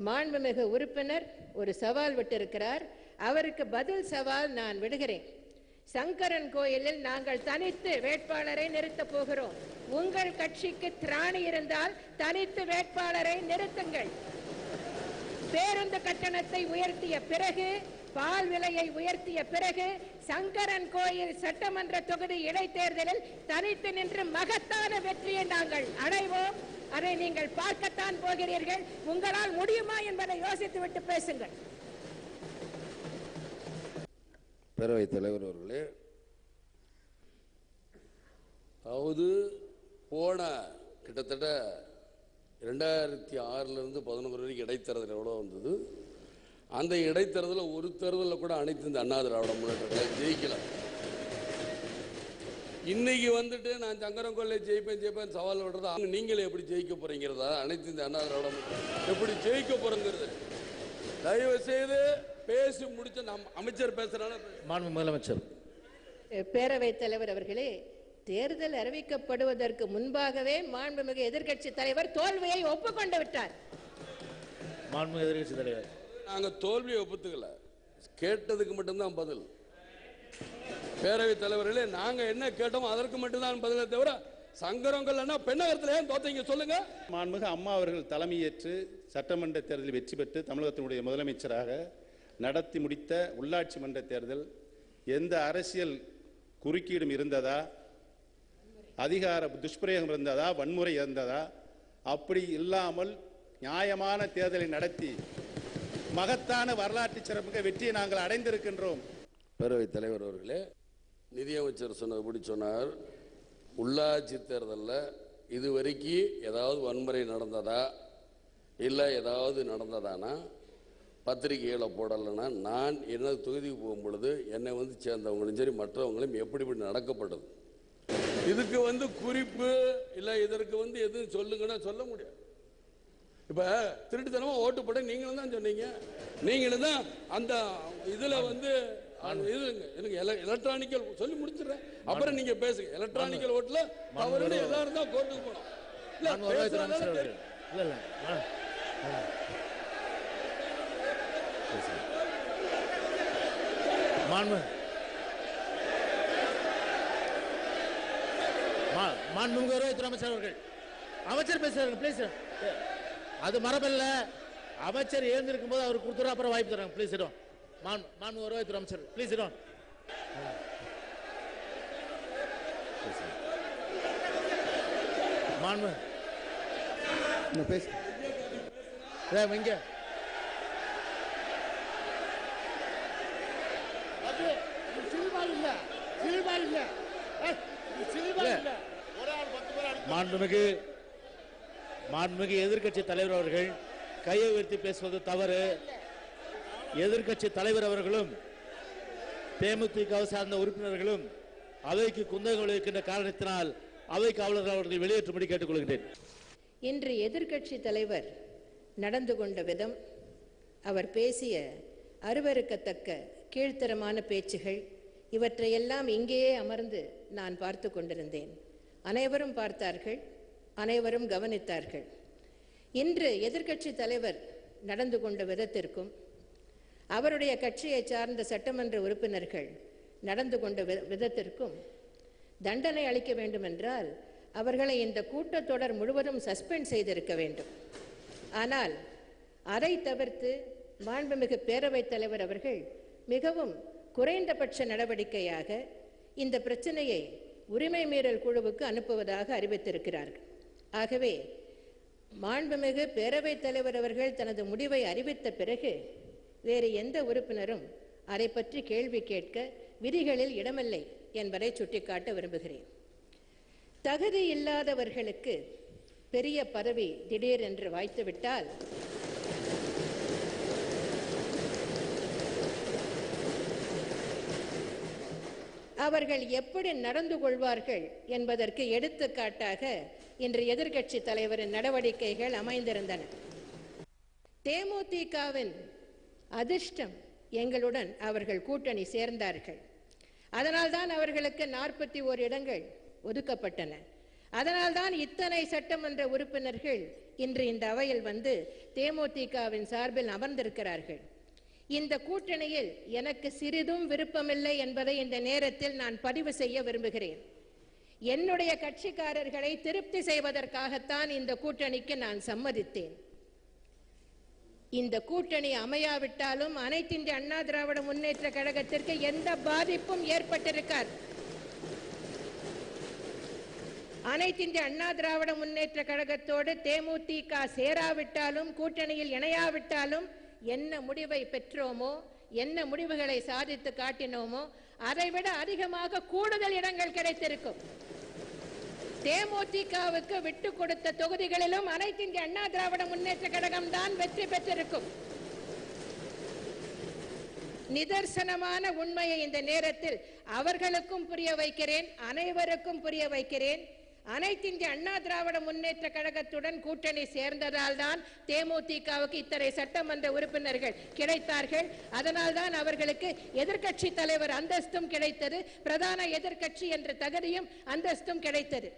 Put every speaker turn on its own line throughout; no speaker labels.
மாண்புமிகு உறுப்பினர் ஒரு சவால் விட்டிருக்கிறார். அவருக்கு பதில் சவால் நான் விடுகிறேன். சங்கரன் கோயிலில் நாங்கள் தனித்து வேட்பாளரை நிறுத்தப் போகிறோம். உங்கள் கட்சிக்கு திராணி இருந்தால் தனித்து வேட்பாளரை நிறுத்துங்கள். பேருந்து கட்டணத்தை உயர்த்திய பிறகு, பால் விலையை உயர்த்திய பிறகு, சங்கரன் கோயில் சட்டமன்ற தொகுதி இடைத்தேர்தலில் தனித்து நின்று மகத்தான வெற்றியை நாங்கள் அடைவோம். அதை நீங்கள் பார்க்கத்தான் போகிறீர்கள். உங்களால் முடியுமா என்பதை யோசித்துவிட்டு பேசுங்கள்.
பேரவைத் தலைவர் அவர்களே, அதாவது போன கிட்டத்தட்ட 2006 11 வரைக்கும் இடைத்தேர்தல் எவ்வளோ வந்தது. அந்த இடைத்தேர்தலில் ஒரு தேர்தலில் கூட அனைத்து இந்த அண்ணா திராவிட முன்னேற்ற ஜெயிக்கல. இன்னைக்கு வந்துட்டு நான் சங்கரன் கோயிலை ஜெயிப்பேன் சவால் விடுறது, நீங்களே எப்படி ஜெயிக்க போறீங்கிறதா? அனைத்து இந்த அண்ணா திராவிட எப்படி ஜெயிக்க போறங்கிறது தயவு செய்து பேசி முடிச்ச நம் அமைச்சர் பேசுறாங்க.
மாண்பு முதலமைச்சர்.
பேரவைத் தலைவர் அவர்களே, தேர்தல் அறிவிக்கப்படுவதற்கு முன்பாகவே மாண்புமிகு எதிர்க்கட்சி தலைவர் தோல்வியை ஒப்புக்கொண்டு விட்டார்.
மாண்புமிகு எதிர்க்கட்சி தலைவர்,
நாங்க தோல்வியை ஒப்புத்துக்கல, கேட்டதுக்கு மட்டும்தான் பதில். பேரவைத் தலைவர்களே, நாங்க என்ன கேட்டோமோ அதற்கு மட்டும்தான் பதிலை தவிர சங்கரங்கள்னா பெண்ணகரத்தில் ஏன் தோத்தீங்க சொல்லுங்க.
மாண்புமிகு அம்மா அவர்கள் தலைமையேற்று சட்டமன்ற தேர்தலில் வெற்றி பெற்று தமிழகத்தினுடைய முதலமைச்சராக நடத்தி முடித்த உள்ளாட்சி மன்ற தேர்தல் எந்த அரசியல் குறுக்கீடும் இருந்ததா, அதிகார துஷ்பிரயோகம் இருந்ததா, வன்முறை இருந்ததா? அப்படி இல்லாமல் நியாயமான தேர்தலை நடத்தி மகத்தான வரலாற்று சிறப்புமிக்க வெற்றியை நாங்கள் அடைந்திருக்கின்றோம்.
பேரவைத் தலைவர் அவர்களே, நிதியமைச்சர் சொன்னபடி சொன்னார், உள்ளாட்சி தேர்தலில் இதுவரைக்கும் ஏதாவது வன்முறை நடந்ததா இல்லை ஏதாவது நடந்ததானா பத்திரிகைகளை போடலைன்னா நான் என்ன தொகுதிக்கு போகும்பொழுது என்னை வந்து சேர்ந்தவங்களும் சரி மற்றவங்களும் எப்படி நடக்கப்பட்டது. இதுக்கு குறிப்பு இல்லை இதற்கு எதுவும் சொல்லுங்கன்னா சொல்ல முடியாது. இப்போ திருட்டுத்தனமா ஓட்டு போட நீங்களும் தான் சொன்னீங்க. நீங்களும் தான் அந்த இதில் எலக்ட்ரானிக்கல் சொல்லி முடிச்சிடுறேன், அப்புறம் நீங்க பேசுங்க. எலக்ட்ரானிக்கல் ஓட்டுல தவறு எல்லாரும் தான் கோர்ட்டுக்கு போனோம்.
மாண்புமிகு வருவாய்த்துறை அமைச்சர் அவர்கள், அமைச்சர் பேசுறாங்க பிளீஸ். அது மரபல்ல. அமைச்சர் எழுந்திருக்கும் போது அவர் கொடுத்துரு, அப்புறம் வாய்ப்பு தராங்க. பிளீஸ் இடம். மாண்புமிகு வருவாய்த்துறை அமைச்சர் பிளீஸ் இடம். மாண்பு பேச இங்க மாண்புமிகு எதிர்க்கட்சி தலைவர் அவர்கள் கையை உயர்த்தி பேசுவது தவறு. எதிர்க்கட்சி தலைவர் அவர்களும் தேமுதிக சார்ந்த உறுப்பினர்களும் அவைக்கு குந்தகம் விளைவிக்கின்ற காரணத்தினால் அவை காவலர்கள் அவர்கள் வெளியேற்றும்படி கேட்டுக்கொள்கிறேன்.
இன்று எதிர்க்கட்சி தலைவர் நடந்து கொண்ட விதம், அவர் பேசிய அருவருக்கத்தக்க கீழ்த்தரமான பேச்சுகள், இவற்றையெல்லாம் இங்கேயே அமர்ந்து நான் பார்த்து கொண்டிருந்தேன். அனைவரும் பார்த்தார்கள், அனைவரும் கவனித்தார்கள். இன்று எதிர்க்கட்சி தலைவர் நடந்து கொண்ட விதத்திற்கும் அவருடைய கட்சியை சார்ந்த சட்டமன்ற உறுப்பினர்கள் நடந்து கொண்ட விதத்திற்கும் தண்டனை அளிக்க வேண்டும் என்றால் அவர்களை இந்த கூட்டத்தொடர் முழுவதும் சஸ்பெண்ட் செய்திருக்க வேண்டும். ஆனால் அதை தவிர்த்து மாண்புமிகு பேரவைத் தலைவர் அவர்கள் மிகவும் குறைந்தபட்ச நடவடிக்கையாக இந்த பிரச்சனையை உரிமை மீறல் குழுவுக்கு அனுப்புவதாக அறிவித்திருக்கிறார்கள். ஆகவே மாண்புமிகு பேரவைத் தலைவர் அவர்கள் தனது முடிவை அறிவித்த பிறகு வேறு எந்த உறுப்பினரும் அதை பற்றி கேள்வி கேட்க விதிகளில் இடமில்லை என்பதை சுட்டிக்காட்ட விரும்புகிறேன். தகுதி இல்லாதவர்களுக்கு பெரிய பதவி திடீரென்று வாய்த்துவிட்டால் அவர்கள் எப்படி நடந்து கொள்வார்கள் என்பதற்கு எடுத்துக்காட்டாக இன்று எதிர்க்கட்சி தலைவரின் நடவடிக்கைகள் அமைந்திருந்தன. தேமுதிகவின் அதிர்ஷ்டம், எங்களுடன் அவர்கள் கூட்டணி சேர்ந்தார்கள். அதனால்தான் அவர்களுக்கு 41 இடங்கள் ஒதுக்கப்பட்டன. அதனால்தான் இத்தனை சட்டமன்ற உறுப்பினர்கள் இன்று இந்த அவையில் வந்து தேமுதிகவின் சார்பில் அமர்ந்திருக்கிறார்கள். இந்த கூட்டணியில் எனக்கு சிறிதும் விருப்பமில்லை என்பதை இந்த நேரத்தில் நான் பதிவு செய்ய விரும்புகிறேன். என்னுடைய கட்சிக்காரர்களை திருப்தி செய்வதற்காகத்தான் இந்த கூட்டணிக்கு நான் சம்மதித்தேன். இந்த கூட்டணி அமையாவிட்டாலும் அனைத்து இந்திய அண்ணா திராவிட முன்னேற்ற கழகத்திற்கு எந்த பாதிப்பும் ஏற்பட்டிருக்காது. அனைத்து இந்திய அண்ணா திராவிட முன்னேற்ற கழகத்தோடு தேமுதிக சேராவிட்டாலும் கூட்டணியில் இணையாவிட்டாலும் என்ன முடிவை பெற்றோமோ, என்ன முடிவுகளை சாதித்து காட்டினோமோ அதைவிட அதிகமாக கூடுதல் இடங்கள் கிடைத்திருக்கும். தேமுதிகவுக்கு விட்டு கொடுத்த தொகுதிகளிலும் அனைத்து இந்திய அண்ணா திராவிட முன்னேற்ற கழகம் தான் வெற்றி பெற்றிருக்கும். நிதர்சனமான உண்மையை இந்த நேரத்தில் அவர்களுக்கும் புரிய வைக்கிறேன், அனைவருக்கும் புரிய வைக்கிறேன். அனைத்து இந்திய அண்ணா திராவிட முன்னேற்ற கழகத்துடன் கூட்டணி சேர்ந்ததால் தான் தேமுதிகவுக்கு இத்தனை சட்டமன்ற உறுப்பினர்கள் கிடைத்தார்கள். அதனால் தான் அவர்களுக்கு எதிர்க்கட்சி தலைவர் அந்தஸ்தும் கிடைத்தது, பிரதான எதிர்க்கட்சி என்ற தகுதியும் அந்தஸ்தும் கிடைத்தது.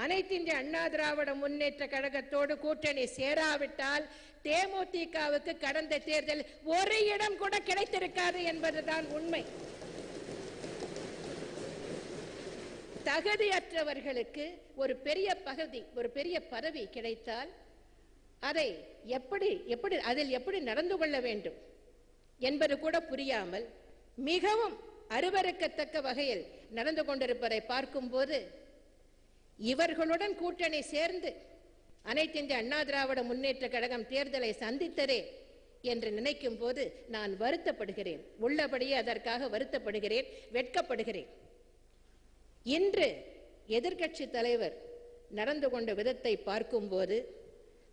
அனைத்து இந்திய அண்ணா திராவிட முன்னேற்ற கழகத்தோடு கூட்டணி சேராவிட்டால் தேமுதிகவுக்கு கடந்த தேர்தல் ஒரு இடம் கூட கிடைத்திருக்காது என்பதுதான் உண்மை. தகுதியற்றவர்களுக்கு ஒரு பெரிய பதவி கிடைத்தால் அதை அதில் எப்படி நடந்து கொள்ள வேண்டும் என்பது கூட புரியாமல் மிகவும் அருவருக்கத்தக்க வகையில் நடந்து கொண்டிருப்பதை பார்க்கும்போது இவர்களுடன் கூட்டணி சேர்ந்து அனைத்து இந்திய அண்ணா திராவிட முன்னேற்ற கழகம் தேர்தலை சந்தித்ததே என்று நினைக்கும் போது நான் வருத்தப்படுகிறேன். உள்ளபடியே அதற்காக வருத்தப்படுகிறேன், வெட்கப்படுகிறேன். இன்று எதிர்க்கட்சி தலைவர் நடந்து கொண்ட விதத்தை பார்க்கும்போது,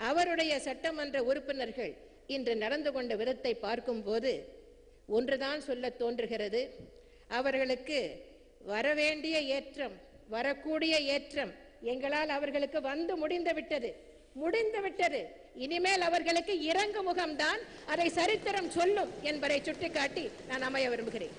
அவருடைய சட்டமன்ற உறுப்பினர்கள் இன்று நடந்து கொண்ட விதத்தை பார்க்கும்போது ஒன்றுதான் சொல்ல தோன்றுகிறது. அவர்களுக்கு வரவேண்டிய ஏற்றம், வரக்கூடிய ஏற்றம் எங்களால் அவர்களுக்கு வந்து முடிந்து விட்டது. இனிமேல் அவர்களுக்கு இறங்கு முகம்தான் அதை சரித்திரம் சொல்லும் என்பதை சுட்டிக்காட்டி நான் அமைய விரும்புகிறேன்.